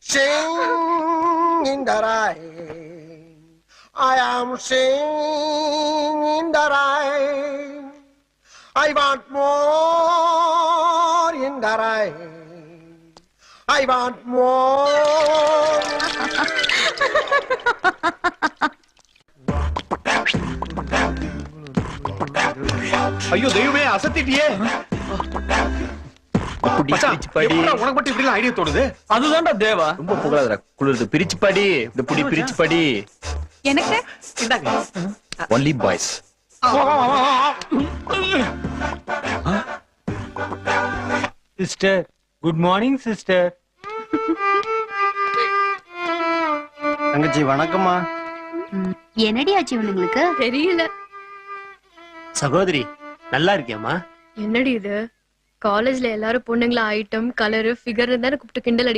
Sing in the rain. I am singing in the rain. I want more in the rain. I want more. ஐயோ தெய்வமே அசத்திட்டியே. உனக்கு மட்டும் இப்படி idea தோணுது? அதுதான்டா தேவா. ரொம்ப புகழாதடா. குளிருது. பிரிச்சு படி. இந்த புடி பிரிச்சு படி. எனக்கு இந்தாங்க. Only boys. Sister good morning sister. தங்கச்சி வணக்கம்மா. என்னடி ஆச்சு இவனுங்களுக்கு? தெரியல. சகோதரி நல்லா இருக்கியாமா? என்னடி இது? காலேஜ்ல எல்லாரும் பொண்ணுங்கள ஐட்டம் கலரு ஃபிகர் தானே கூப்பிட்டு கிண்டல் அடி